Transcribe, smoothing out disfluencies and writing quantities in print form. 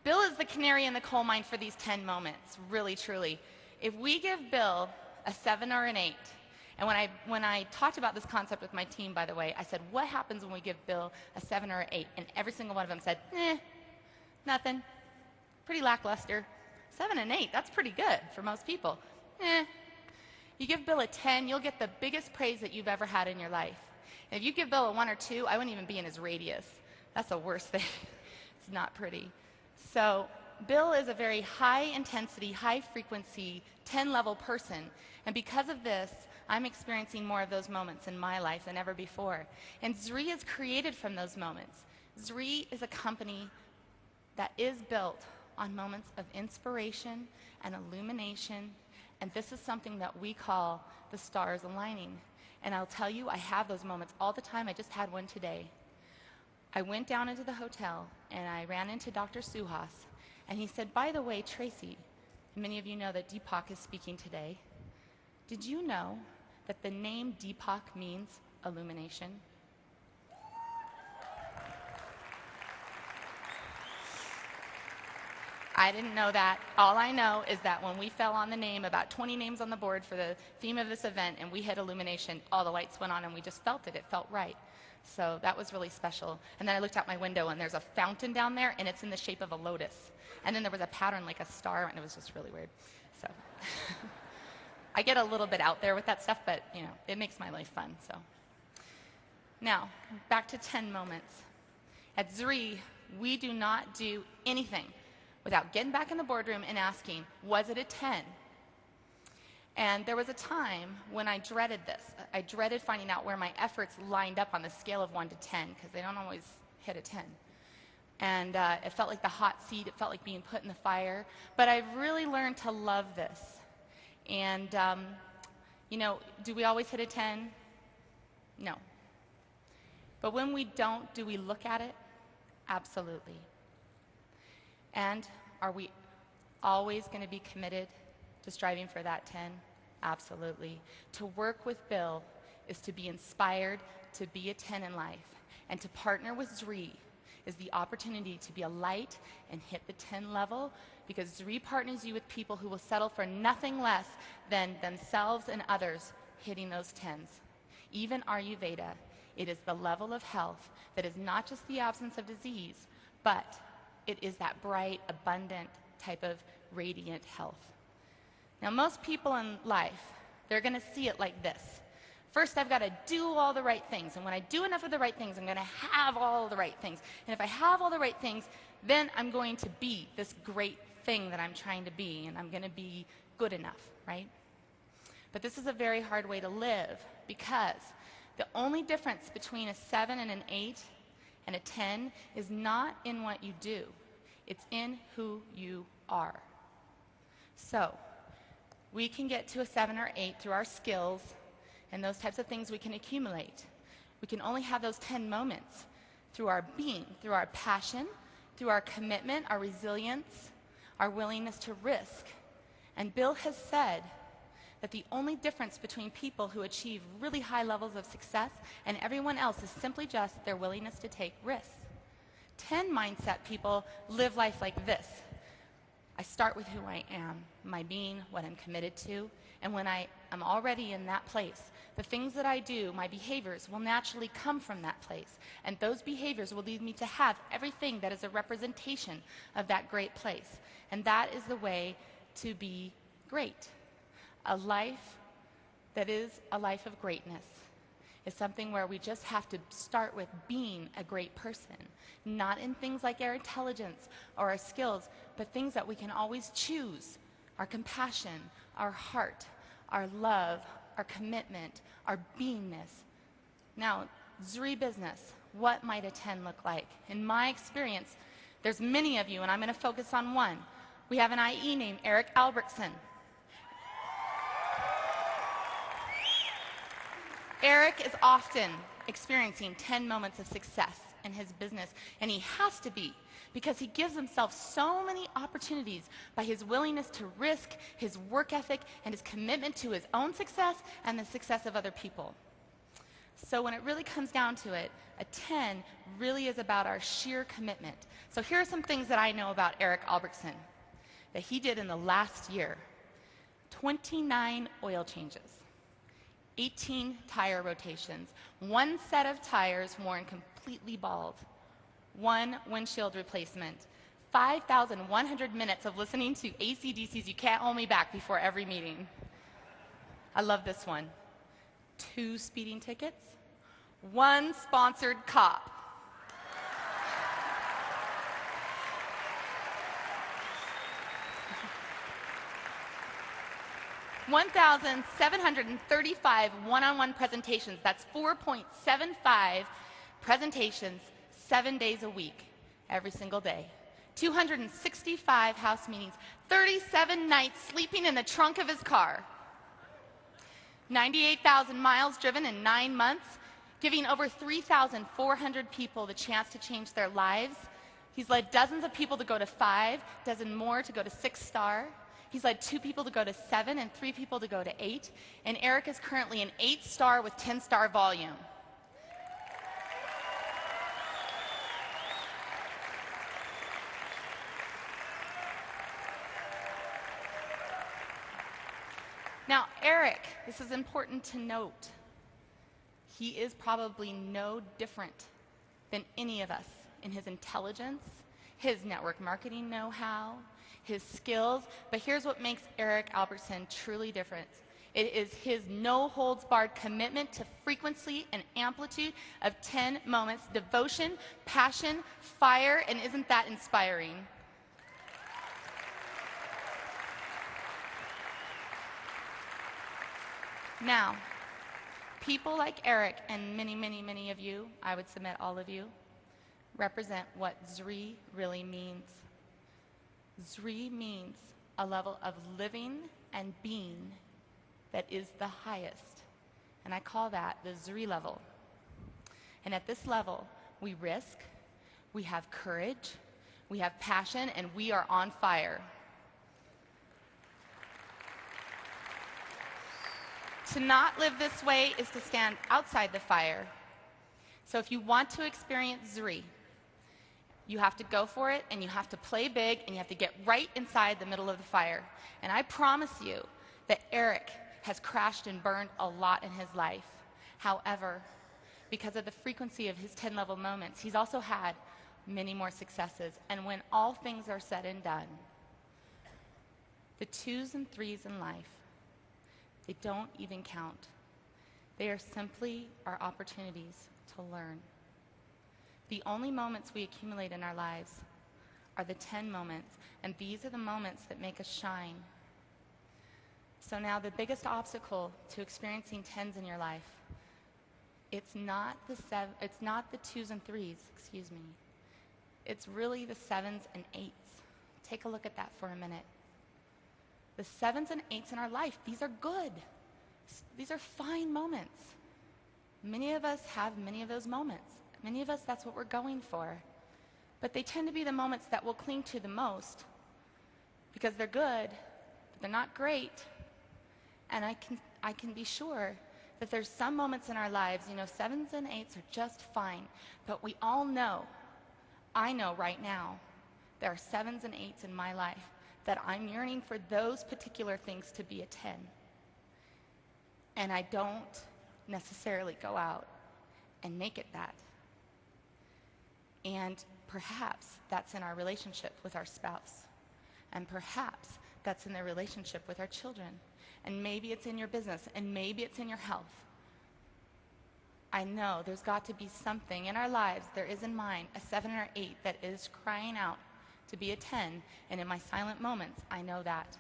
Bill is the canary in the coal mine for these 10 moments, really, truly. If we give Bill a 7 or an 8, and when I talked about this concept with my team, by the way, I said, what happens when we give Bill a 7 or an 8? And every single one of them said, nothing. Pretty lackluster. 7 and 8, that's pretty good for most people. You give Bill a 10, you'll get the biggest praise that you've ever had in your life. And if you give Bill a 1 or 2, I wouldn't even be in his radius. That's the worst thing. It's not pretty. So Bill is a very high intensity, high frequency, 10-level person. And because of this, I'm experiencing more of those moments in my life than ever before. And ZRII is created from those moments. ZRII is a company that is built on moments of inspiration and illumination. And this is something that we call the stars aligning. And I'll tell you, I have those moments all the time. I just had one today. I went down into the hotel and I ran into Dr. Suhas. And he said, by the way, Tracy, many of you know that Deepak is speaking today. Did you know that the name Deepak means illumination? I didn't know that. All I know is that when we fell on the name, about 20 names on the board for the theme of this event, and we hit illumination, all the lights went on and we just felt it. It felt right. So that was really special. And then I looked out my window and there's a fountain down there and it's in the shape of a lotus. And then there was a pattern like a star and it was just really weird. So I get a little bit out there with that stuff, but you know, it makes my life fun. So now, back to 10 moments. At ZRII, we do not do anything without getting back in the boardroom and asking, was it a 10? And there was a time when I dreaded this. I dreaded finding out where my efforts lined up on the scale of 1 to 10, because they don't always hit a 10. And it felt like the hot seat. It felt like being put in the fire. But I've really learned to love this. And, you know, do we always hit a 10? No. But when we don't, do we look at it? Absolutely. And are we always going to be committed to striving for that 10? Absolutely. To work with Bill is to be inspired to be a 10 in life. And to partner with ZRII is the opportunity to be a light and hit the 10 level, because ZRII partners you with people who will settle for nothing less than themselves and others hitting those 10s. Even Ayurveda, it is the level of health that is not just the absence of disease, but it is that bright, abundant type of radiant health. Now, most people in life, they're going to see it like this. First, I've got to do all the right things. And when I do enough of the right things, I'm going to have all the right things. And if I have all the right things, then I'm going to be this great thing that I'm trying to be. And I'm going to be good enough, right? But this is a very hard way to live, because the only difference between a 7 and an 8 and a 10 is not in what you do. It's in who you are. So we can get to a 7 or 8 through our skills and those types of things we can accumulate. We can only have those 10 moments through our being, through our passion, through our commitment, our resilience, our willingness to risk. And Bill has said that the only difference between people who achieve really high levels of success and everyone else is simply just their willingness to take risks. 10 mindset people live life like this. I start with who I am, my being, what I'm committed to, and when I am already in that place, the things that I do, my behaviors, will naturally come from that place. And those behaviors will lead me to have everything that is a representation of that great place. And that is the way to be great. A life that is a life of greatness is something where we just have to start with being a great person, not in things like our intelligence or our skills, but things that we can always choose: our compassion, our heart, our love, our commitment, our beingness. Now, ZRII business, what might a 10 look like? In my experience, there's many of you, and I'm going to focus on one. We have an IE named Eric Albrechtson. Eric is often experiencing 10 moments of success in his business, and he has to be, because he gives himself so many opportunities by his willingness to risk, his work ethic, and his commitment to his own success and the success of other people. So when it really comes down to it, a 10 really is about our sheer commitment. So here are some things that I know about Eric Albertson that he did in the last year. 29 oil changes, 18 tire rotations, 1 set of tires worn completely bald, 1 windshield replacement, 5,100 minutes of listening to AC/DC's You Can't Hold Me Back before every meeting. I love this one. 2 speeding tickets, 1 sponsored cop. $1,735 one-on-one presentations. That's 4.75 presentations 7 days a week, every single day. 265 house meetings, 37 nights sleeping in the trunk of his car. 98,000 miles driven in 9 months, giving over 3,400 people the chance to change their lives. He's led dozens of people to go to 5, dozen more to go to 6-star. He's led 2 people to go to 7 and 3 people to go to 8. And Eric is currently an 8-star with 10-star volume. Now, Eric, this is important to note. He is probably no different than any of us in his intelligence, his network marketing know-how, his skills, but here's what makes Eric Albertson truly different. It is his no-holds-barred commitment to frequency and amplitude of 10 moments, devotion, passion, fire, and isn't that inspiring? Now, people like Eric and many, many, many of you, I would submit all of you, represent what ZRII really means. ZRII means a level of living and being that is the highest. And I call that the ZRII level. And at this level, we risk, we have courage, we have passion, and we are on fire. To not live this way is to stand outside the fire. So if you want to experience ZRII, you have to go for it, and you have to play big, and you have to get right inside the middle of the fire. And I promise you that Eric has crashed and burned a lot in his life. However, because of the frequency of his 10-level moments, he's also had many more successes. And when all things are said and done, the 2s and 3s in life, they don't even count. They are simply our opportunities to learn. The only moments we accumulate in our lives are the 10 moments, and these are the moments that make us shine. So now the biggest obstacle to experiencing 10s in your life, it's not the 2s and 3s, excuse me. It's really the 7s and 8s. Take a look at that for a minute. The 7s and 8s in our life, these are good. These are fine moments. Many of us have many of those moments. Many of us, that's what we're going for. But they tend to be the moments that we'll cling to the most because they're good, but they're not great. And I can be sure that there's some moments in our lives, 7s and 8s are just fine. But we all know, I know right now, there are 7s and 8s in my life that I'm yearning for those particular things to be a 10. And I don't necessarily go out and make it that. And perhaps that's in our relationship with our spouse. And perhaps that's in the relationship with our children. And maybe it's in your business, and maybe it's in your health. I know there's got to be something in our lives, there is in mine, a 7 or 8 that is crying out to be a 10, and in my silent moments, I know that.